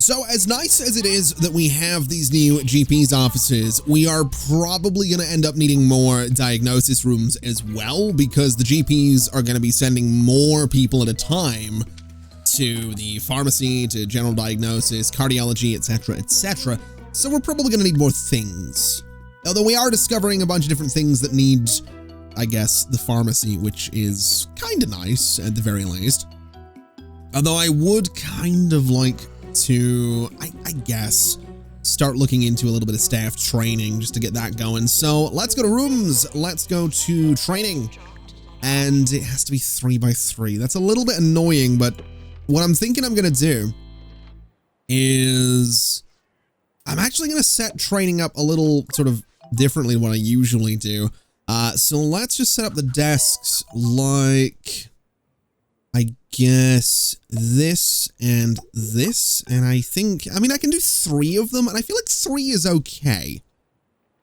So as nice as it is that we have these new GP's offices, we are probably going to end up needing more diagnosis rooms as well, because the GPs are going to be sending more people at a time to the pharmacy, to general diagnosis, cardiology, etc., etc. So we're probably going to need more things. Although we are discovering a bunch of different things that need, I guess, the pharmacy, which is kind of nice at the very least. Although I would kind of like to, I guess, start looking into a little bit of staff training just to get that going. So let's go to rooms. Let's go to training. And it has to be 3x3. That's a little bit annoying, but what I'm thinking I'm going to do is I'm actually going to set training up a little sort of differently than what I usually do. So let's just set up the desks like, I guess, this and this. And I think, I mean, I can do 3 of them, and I feel like 3 is okay.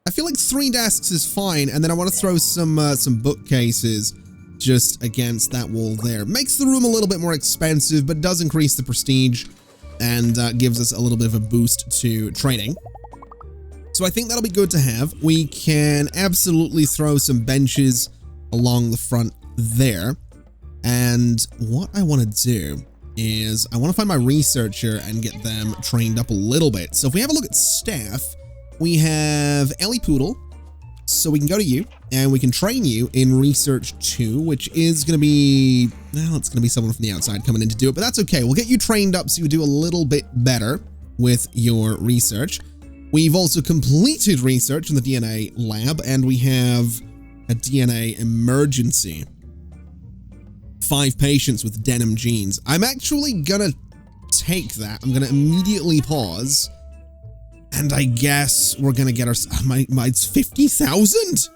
I feel like 3 desks is fine, and then I want to throw some bookcases just against that wall there. Makes the room a little bit more expensive, but does increase the prestige and gives us a little bit of a boost to training. So I think that'll be good to have. We can absolutely throw some benches along the front there. And what I want to do is I want to find my researcher and get them trained up a little bit. So if we have a look at staff, we have Ellie Poodle. So we can go to you and we can train you in research 2, which is going to be, well, it's going to be someone from the outside coming in to do it, but that's okay. We'll get you trained up so you do a little bit better with your research. We've also completed research in the DNA lab, and we have a DNA emergency. 5 patients with denim jeans. I'm actually gonna take that. I'm gonna immediately pause. And I guess we're gonna get our, it's 50,000?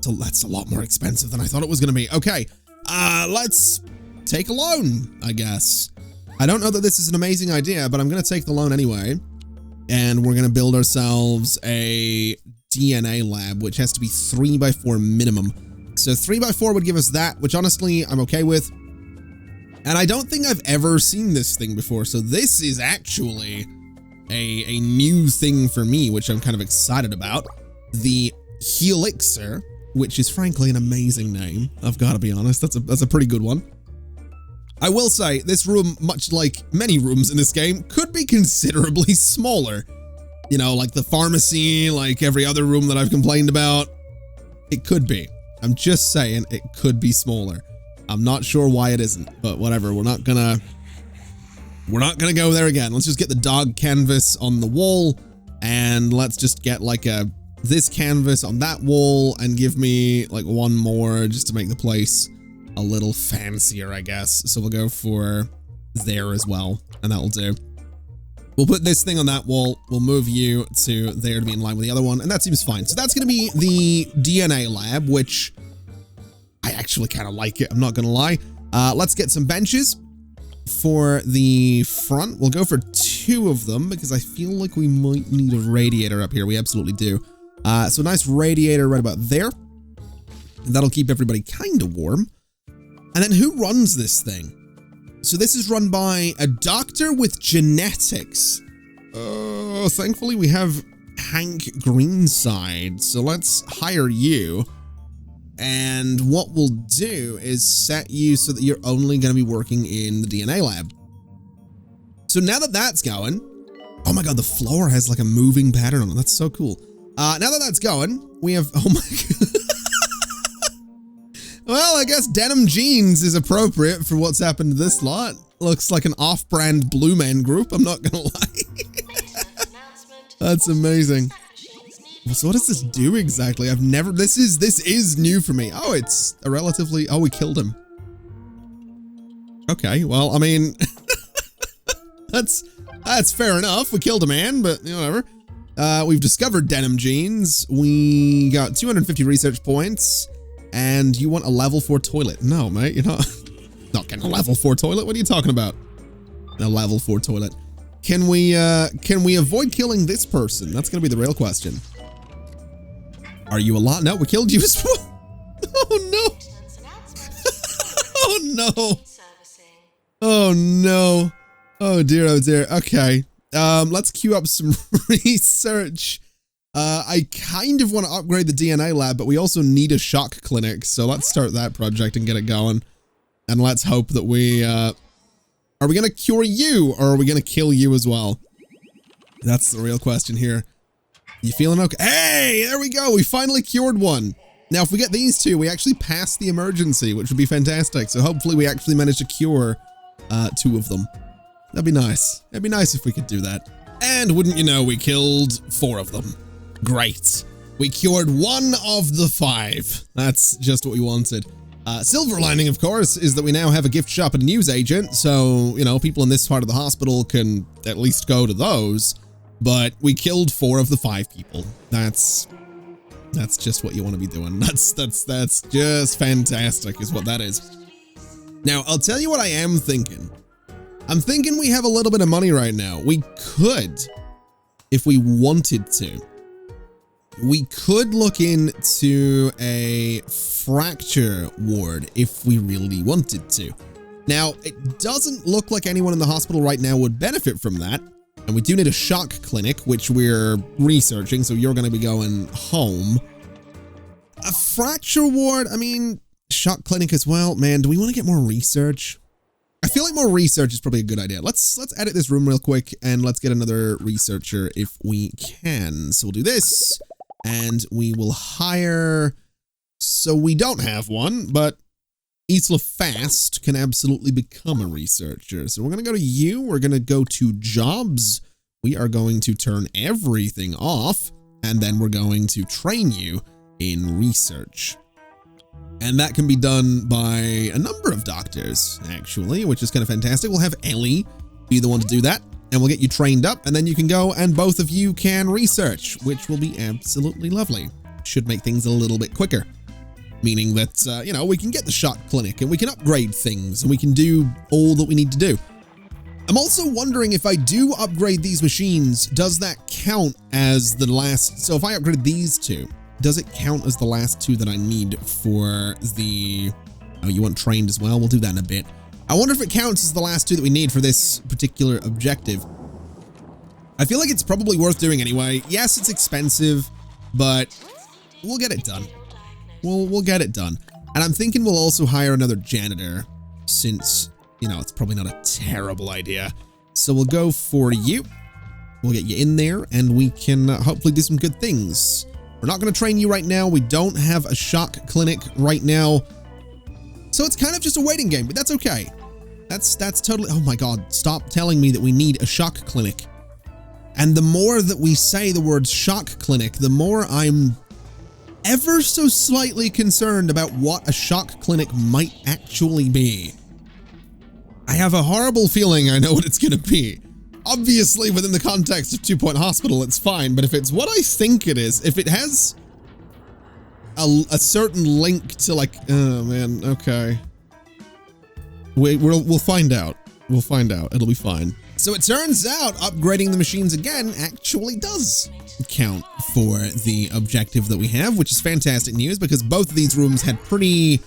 So that's a lot more expensive than I thought it was gonna be. Okay, let's take a loan, I guess. I don't know that this is an amazing idea, but I'm gonna take the loan anyway. And we're gonna build ourselves a DNA lab, which has to be 3x4 minimum. So 3x4 would give us that, which honestly I'm okay with. And I don't think I've ever seen this thing before, so this is actually a new thing for me, which I'm kind of excited about. The Helixer, which is frankly an amazing name. I've got to be honest, that's a pretty good one. I will say, this room, much like many rooms in this game, could be considerably smaller. You know, like the pharmacy, like every other room that I've complained about. It could be. I'm just saying, it could be smaller. I'm not sure why it isn't, but whatever. We're not gonna go there again. Let's just get the dog canvas on the wall, and let's just get like this canvas on that wall, and give me like one more just to make the place a little fancier, I guess. So we'll go for there as well, and that'll do. We'll put this thing on that wall. We'll move you to there to be in line with the other one, and that seems fine. So that's going to be the DNA lab, which I actually kind of like it. I'm not going to lie. Let's get some benches for the front. We'll go for 2 of them because I feel like we might need a radiator up here. We absolutely do. So a nice radiator right about there. That'll keep everybody kind of warm. And then who runs this thing? So this is run by a doctor with genetics. Thankfully we have Hank Greenside. So let's hire you. And what we'll do is set you so that you're only going to be working in the DNA lab. So now that that's going, oh my God, the floor has like a moving pattern on it. That's so cool. Now that that's going, we have, oh my God. Well, I guess Denim Jeans is appropriate for what's happened to this lot. Looks like an off-brand Blue Man group, I'm not gonna lie. That's amazing. So what does this do exactly? I've never, this is new for me. Oh, it's a relatively, oh, we killed him. Okay, well, I mean, that's fair enough. We killed a man, but you know, whatever. We've discovered Denim Jeans. We got 250 research points. And you want a level 4 toilet? No, mate, you're not getting a level 4 toilet. What are you talking about? A level 4 toilet. Can we avoid killing this person? That's gonna be the real question. Are you alive? No, we killed you as well. Oh no. Oh no. Oh no. Oh dear, oh dear. Okay. Let's queue up some research. I kind of want to upgrade the DNA lab, but we also need a shock clinic. So let's start that project and get it going. And let's hope that we, are we going to cure you or are we going to kill you as well? That's the real question here. You feeling okay? Hey, there we go. We finally cured one. Now, if we get these two, we actually pass the emergency, which would be fantastic. So hopefully we actually manage to cure, 2 of them. That'd be nice. It'd be nice if we could do that. And wouldn't you know, we killed 4 of them. Great. We cured 1 of the 5. That's just what we wanted. Silver lining, of course, is that we now have a gift shop and a news agent. So, you know, people in this part of the hospital can at least go to those. But we killed 4 of the 5 people. That's just what you want to be doing. That's just fantastic is what that is. Now, I'll tell you what I am thinking. I'm thinking we have a little bit of money right now. We could, if we wanted to, we could look into a fracture ward if we really wanted to. Now, it doesn't look like anyone in the hospital right now would benefit from that. And we do need a shock clinic, which we're researching, so you're going to be going home. A fracture ward, I mean, shock clinic as well. Man, do we want to get more research? I feel like more research is probably a good idea. Let's edit this room real quick, and let's get another researcher if we can. So we'll do this, and we will hire... So we don't have one, but Isla Fast can absolutely become a researcher. So we're going to go to you. We're going to go to jobs. We are going to turn everything off, and then we're going to train you in research. And that can be done by a number of doctors, actually, which is kind of fantastic. We'll have Ellie be the one to do that, and we'll get you trained up, and then you can go and both of you can research, which will be absolutely lovely. Should make things a little bit quicker. Meaning that, you know, we can get the shock clinic and we can upgrade things and we can do all that we need to do. I'm also wondering if I do upgrade these machines, does that count as the last? So if I upgrade these 2, does it count as the last 2 that I need for the... Oh, you want trained as well? We'll do that in a bit. I wonder if it counts as the last 2 that we need for this particular objective. I feel like it's probably worth doing anyway. Yes, it's expensive, but we'll get it done. We'll get it done. And I'm thinking we'll also hire another janitor since, you know, it's probably not a terrible idea. So we'll go for you. We'll get you in there and we can hopefully do some good things. We're not going to train you right now. We don't have a shock clinic right now. So it's kind of just a waiting game, but that's okay. That's totally... Oh my God, stop telling me that we need a shock clinic. And the more that we say the word shock clinic, the more I'm ever so slightly concerned about what a shock clinic might actually be. I have a horrible feeling I know what it's going to be. Obviously, within the context of 2 Point Hospital, it's fine, but if it's what I think it is, if it has a certain link to like, oh man, okay. We'll find out. We'll find out. It'll be fine. So it turns out upgrading the machines again actually does count for the objective that we have, which is fantastic news because both of these rooms had pretty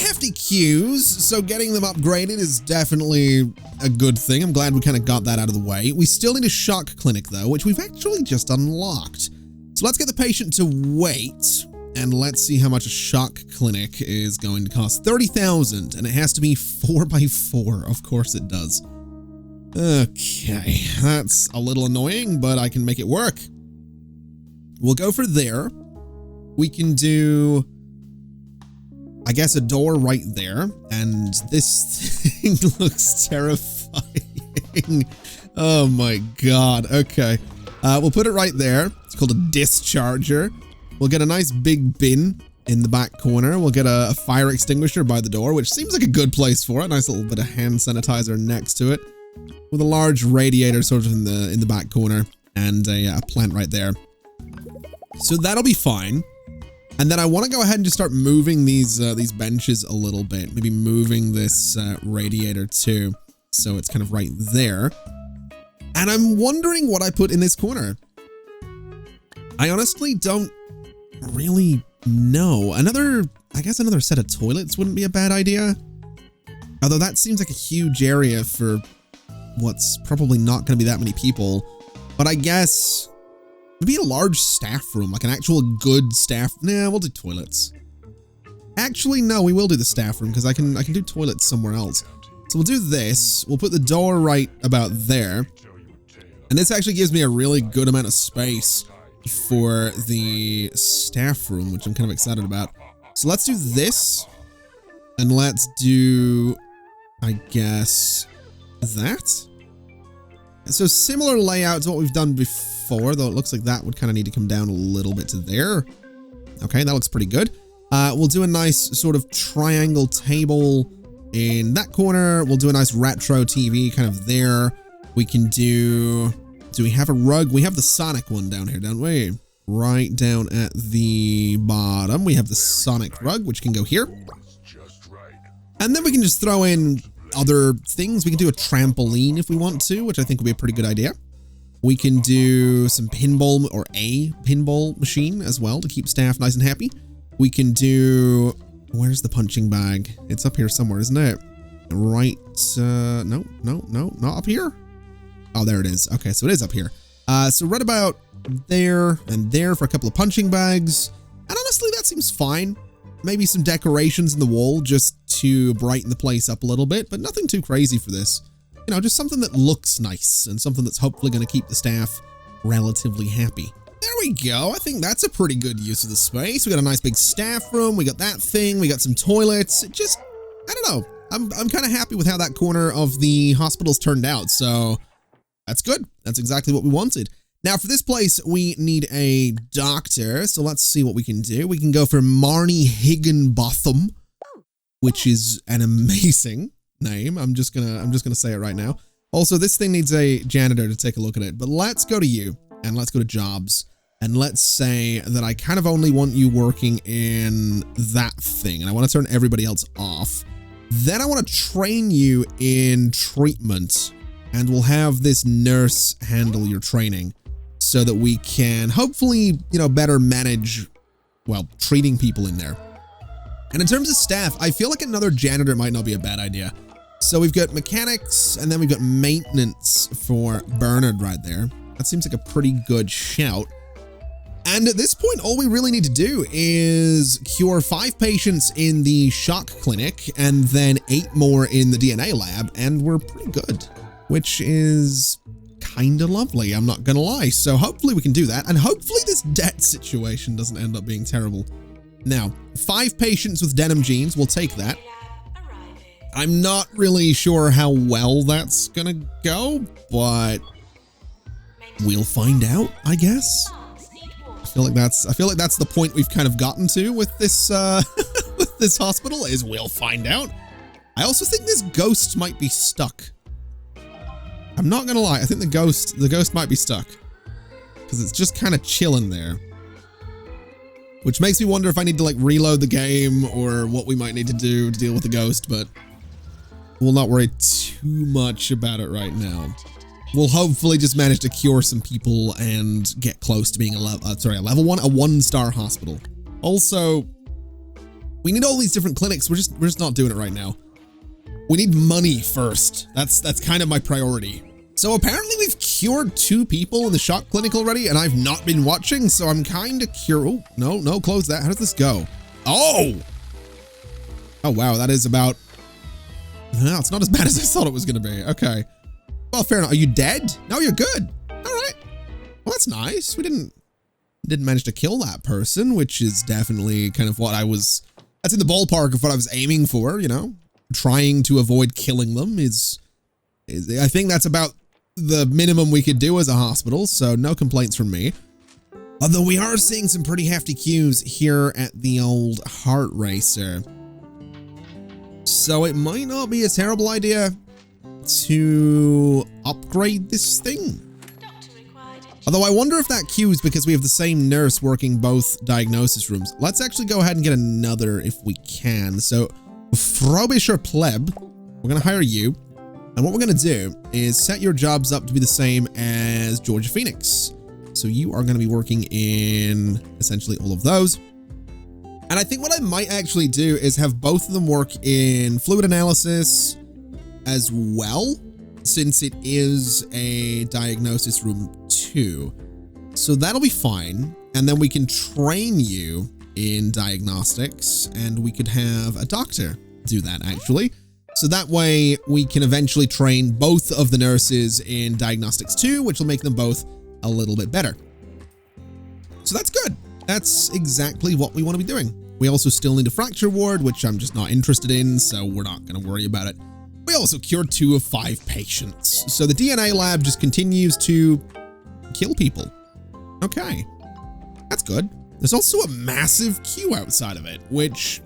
hefty queues, so getting them upgraded is definitely a good thing. I'm glad we kind of got that out of the way. We still need a shock clinic though, which we've actually just unlocked. So let's get the patient to wait and let's see how much a shock clinic is going to cost. 30,000, and it has to be 4x4. Of course it does. Okay, that's a little annoying, but I can make it work. We'll go for there. We can do, I guess, a door right there. And this thing looks terrifying. Oh my God. Okay. We'll put it right there. It's called a discharger. We'll get a nice big bin in the back corner. We'll get a fire extinguisher by the door, which seems like a good place for it. Nice little bit of hand sanitizer next to it, with a large radiator sort of in the back corner and a plant right there. So that'll be fine. And then I want to go ahead and just start moving these benches a little bit. Maybe moving this radiator too, so it's kind of right there. And I'm wondering what I put in this corner. I honestly don't really know. I guess another set of toilets wouldn't be a bad idea. Although that seems like a huge area for what's probably not going to be that many people. But I guess it'd be a large staff room, like an actual good staff. Nah, we'll do toilets. Actually, no, we will do the staff room because I can do toilets somewhere else. So we'll do this. We'll put the door right about there. And this actually gives me a really good amount of space for the staff room, which I'm kind of excited about. So let's do this. And let's do, I guess, that. So similar layout to what we've done before, though it looks like that would kind of need to come down a little bit to there. Okay, that looks pretty good. We'll do a nice sort of triangle table in that corner. We'll do a nice retro TV kind of there. We can do we have a rug? We have the Sonic one down here, don't we? Right down at the bottom, we have the Sonic rug, which can go here. And then we can just throw in other things. We can do a trampoline if we want to, which I think would be a pretty good idea. We can do some pinball or a pinball machine as well to keep staff nice and happy. We can do, where's the punching bag? It's up here somewhere, isn't it? Right, no, not up here. Oh, there it is. Okay, so it is up here. So right about there and there for a couple of punching bags. And honestly, that seems fine. Maybe some decorations in the wall just to brighten the place up a little bit, but nothing too crazy for this. You know, just something that looks nice and something that's hopefully going to keep the staff relatively happy. There we go. I think that's a pretty good use of the space. We got a nice big staff room. We got that thing. We got some toilets. It just, I don't know. I'm kind of happy with how that corner of the hospital's turned out. So that's good. That's exactly what we wanted. Now for this place, we need a doctor. So let's see what we can do. We can go for Marnie Higginbotham, which is an amazing name. I'm just gonna say it right now. Also, this thing needs a janitor to take a look at it, but let's go to you and let's go to jobs. And let's say that I kind of only want you working in that thing and I want to turn everybody else off. Then I want to train you in treatment and we'll have this nurse handle your training so that we can hopefully, you know, better manage, well, treating people in there. And in terms of staff, I feel like another janitor might not be a bad idea. So we've got mechanics and then we've got maintenance for Bernard right there. That seems like a pretty good shout. And at this point, all we really need to do is cure 5 patients in the shock clinic and then 8 more in the DNA lab, and we're pretty good, which is kind of lovely, I'm not gonna lie. So hopefully we can do that, and hopefully this debt situation doesn't end up being terrible. Now, 5 patients with Denim Jeans, we'll take that. I'm not really sure how well that's gonna go, but we'll find out, I guess. I feel like that's the point we've kind of gotten to with this with this hospital, is we'll find out. I also think this ghost might be stuck. I'm not gonna lie, I think the ghost might be stuck because it's just kind of chilling there, which makes me wonder if I need to like reload the game or what we might need to do to deal with the ghost, but we'll not worry too much about it right now. We'll hopefully just manage to cure some people and get close to being a level 1, a 1-star hospital. Also, we need all these different clinics. We're just not doing it right now. We need money first. That's kind of my priority. So apparently we've cured 2 people in the shock clinic already, and I've not been watching, so I'm kind of curious. Oh, no, close that. How does this go? Oh! Oh, wow, that is about... No, it's not as bad as I thought it was going to be. Okay. Well, fair enough. Are you dead? No, you're good. All right. Well, that's nice. We didn't manage to kill that person, which is definitely kind of what that's in the ballpark of what I was aiming for, you know. Trying to avoid killing them is I think that's about the minimum we could do as a hospital, so no complaints from me. Although we are seeing some pretty hefty queues here at the old heart racer. So it might not be a terrible idea to upgrade this thing. Although I wonder if that queue is because we have the same nurse working both diagnosis rooms. Let's actually go ahead and get another if we can. So Frobisher Pleb, we're going to hire you. And what we're going to do is set your jobs up to be the same as Georgia Phoenix. So you are going to be working in essentially all of those. And I think what I might actually do is have both of them work in fluid analysis as well. since it is a diagnosis room 2. So that'll be fine. And then we can train you in diagnostics, and we could have a doctor do that actually. So that way we can eventually train both of the nurses in diagnostics 2, which will make them both a little bit better. So that's good. That's exactly what we want to be doing. We also still need a fracture ward, which I'm just not interested in, so we're not going to worry about it. We also cured 2 of 5 patients. So the DNA lab just continues to kill people. Okay, that's good. There's also a massive queue outside of it, which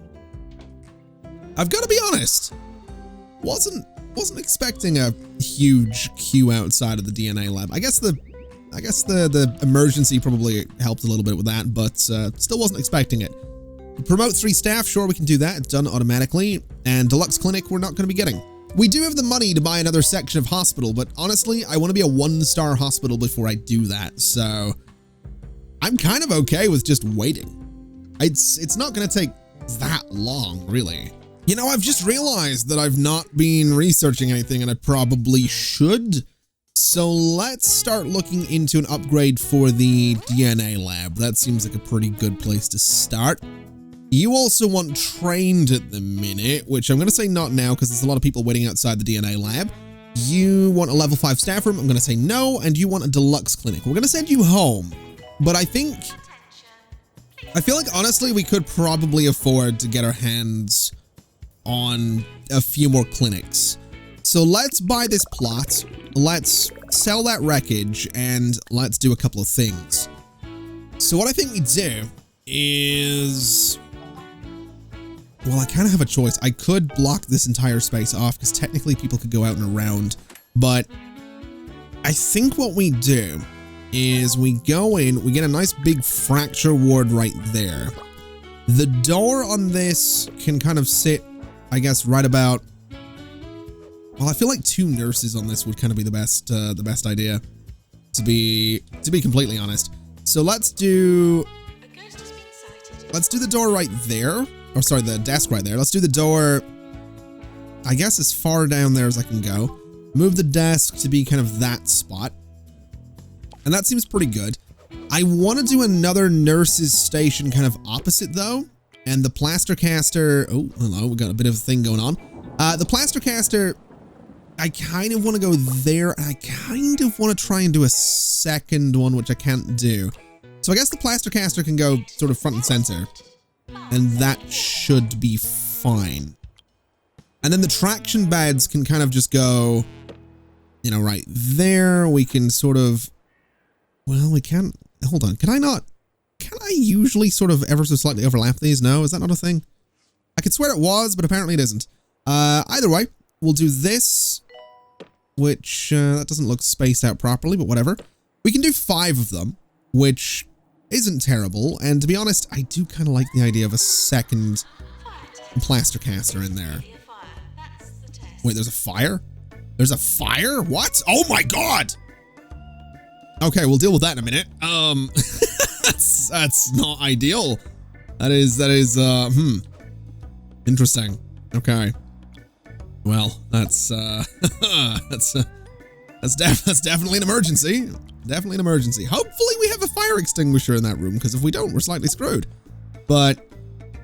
I've got to be honest, wasn't expecting a huge queue outside of the DNA lab. I guess the emergency probably helped a little bit with that, but still wasn't expecting it. Promote 3 staff, sure, we can do that. It's done automatically. And deluxe clinic, we're not going to be getting. We do have the money to buy another section of hospital, but honestly, I want to be a 1-star hospital before I do that. So I'm kind of okay with just waiting. It's not going to take that long, really. You know, I've just realized that I've not been researching anything, and I probably should. So let's start looking into an upgrade for the DNA lab. That seems like a pretty good place to start. You also want trained at the minute, which I'm going to say not now because there's a lot of people waiting outside the DNA lab. You want a level 5 staff room. I'm going to say no. And you want a deluxe clinic. We're going to send you home. But I feel like honestly, we could probably afford to get our hands on a few more clinics. So let's buy this plot. Let's sell that wreckage and let's do a couple of things. So what I think we do is, well, I kind of have a choice. I could block this entire space off because technically people could go out and around, but I think what we do is we go in, we get a nice big fracture ward right there. The door on this can kind of sit, I guess, right about, well, I feel like 2 nurses on this would kind of be the best idea, to be completely honest. So let's do the door right there. Or sorry, the desk right there. Let's do the door, I guess, as far down there as I can go. Move the desk to be kind of that spot. And that seems pretty good. I want to do another nurse's station kind of opposite though. And the plaster caster, oh, hello, we got a bit of a thing going on. The plaster caster, I kind of want to go there. And I kind of want to try and do a second one, which I can't do. So I guess the plaster caster can go sort of front and center. And that should be fine. And then the traction beds can kind of just go, you know, right there. We can sort of, well, we can't, hold on. Can I usually sort of ever so slightly overlap these? No, is that not a thing? I could swear it was, but apparently it isn't. Either way, we'll do this, which that doesn't look spaced out properly, but whatever. We can do 5 of them, which isn't terrible. And to be honest, I do kind of like the idea of a second plaster caster in there. Wait, there's a fire? There's a fire? What? Oh my god! Okay, we'll deal with that in a minute. That's not ideal. That is, interesting. Okay. Well, that's definitely an emergency. Definitely an emergency. Hopefully we have a fire extinguisher in that room, because if we don't, we're slightly screwed. But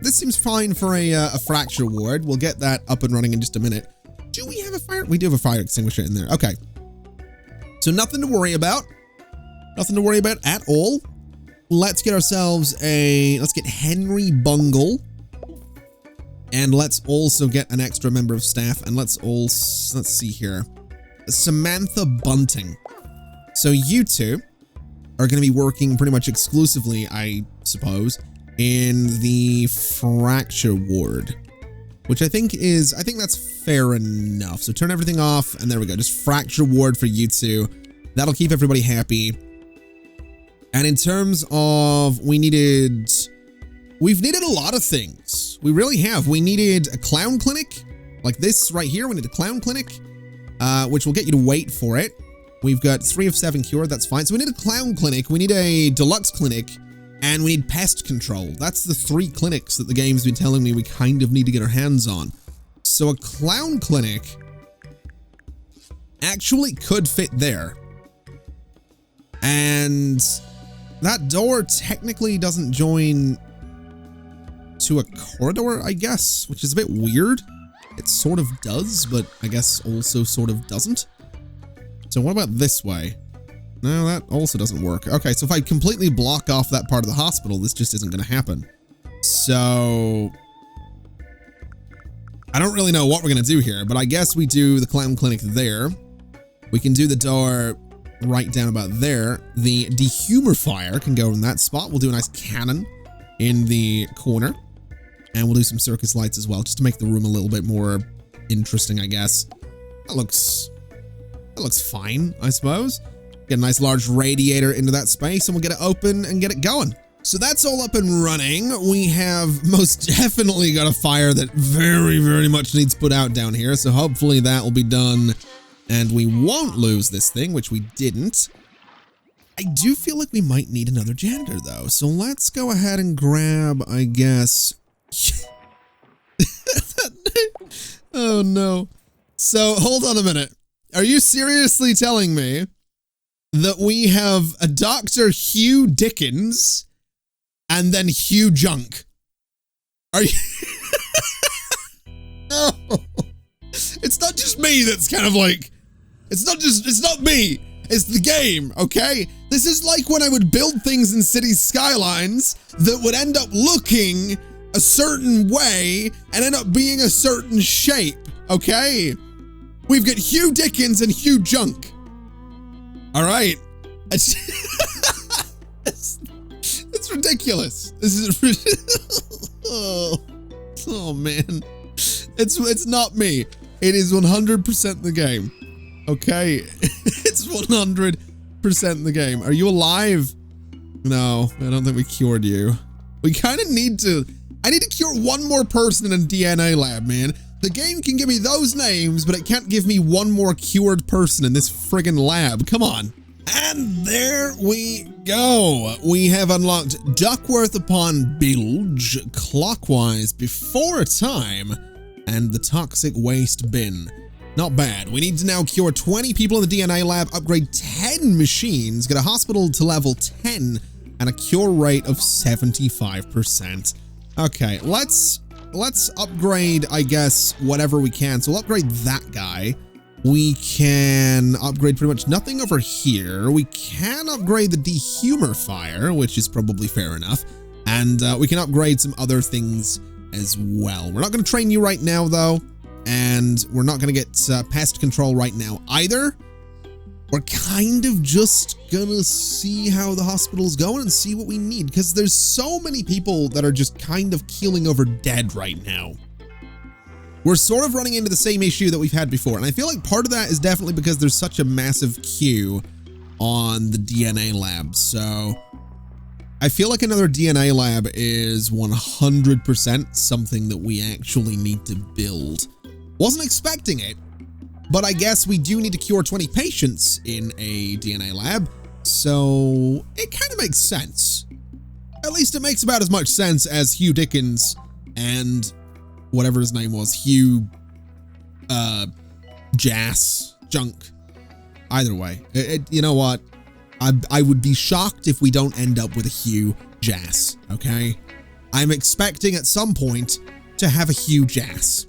this seems fine for a fracture ward. We'll get that up and running in just a minute. Do we have a fire? We do have a fire extinguisher in there. Okay. So nothing to worry about. Nothing to worry about at all. Let's get ourselves let's get Henry Bungle. And let's also get an extra member of staff. And let's see here. Samantha Bunting. So you two are going to be working pretty much exclusively, I suppose, in the fracture ward, which I think that's fair enough. So turn everything off, and there we go. Just fracture ward for you two. That'll keep everybody happy. And in terms of, we've needed a lot of things. We really have. We needed a clown clinic, like this right here. We need a clown clinic, which will get you to wait for it. We've got 3 of 7 cured, that's fine. So we need a clown clinic, we need a deluxe clinic, and we need pest control. That's the 3 clinics that the game's been telling me we kind of need to get our hands on. So a clown clinic actually could fit there. And that door technically doesn't join to a corridor, I guess, which is a bit weird. It sort of does, but I guess also sort of doesn't. So what about this way? No, that also doesn't work. Okay, so if I completely block off that part of the hospital, this just isn't going to happen. So I don't really know what we're going to do here, but I guess we do the clown clinic there. We can do the door right down about there. The dehumidifier can go in that spot. We'll do a nice cannon in the corner. And we'll do some circus lights as well, just to make the room a little bit more interesting, I guess. That looks fine, I suppose. Get a nice large radiator into that space, and we'll get it open and get it going. So that's all up and running. We have most definitely got a fire that very, very much needs put out down here. So hopefully that will be done and we won't lose this thing, which we didn't. I do feel like we might need another janitor though. So let's go ahead and grab, I guess. Oh no. So hold on a minute. Are you seriously telling me that we have a Dr. Hugh Dickens and then Hugh Junk? Are you? No. It's not just me that's kind of like, it's not me. It's the game, okay? This is like when I would build things in city skylines that would end up looking a certain way and end up being a certain shape, okay? We've got Hugh Dickens and Hugh Junk. All right. It's ridiculous. This is oh man. It's not me. It is 100% the game. Okay. It's 100% the game. Are you alive? No, I don't think we cured you. We kind of need to. I need to cure one more person in a DNA lab, man. The game can give me those names, but it can't give me one more cured person in this friggin' lab. Come on. And there we go. We have unlocked Duckworth upon Bilge, Clockwise Before Time, and the Toxic Waste Bin. Not bad. We need to now cure 20 people in the DNA lab, upgrade 10 machines, get a hospital to level 10, and a cure rate of 75%. Okay, let's upgrade, I guess, whatever we can. So we'll upgrade that guy. We can upgrade pretty much nothing over here. We can upgrade the dehumidifier, which is probably fair enough. And we can upgrade some other things as well. We're not going to train you right now, though. And we're not going to get pest control right now either. We're kind of just gonna see how the hospital's going and see what we need, because there's so many people that are just kind of keeling over dead right now. We're sort of running into the same issue that we've had before, and I feel like part of that is definitely because there's such a massive queue on the DNA lab. So I feel like another DNA lab is 100% something that we actually need to build. Wasn't expecting it, but I guess we do need to cure 20 patients in a DNA lab, so it kind of makes sense. At least it makes about as much sense as Hugh Dickens and whatever his name was, Hugh, Junk. Either way, you know what? I would be shocked if we don't end up with a Hugh Jass, okay? I'm expecting at some point to have a Hugh Jass.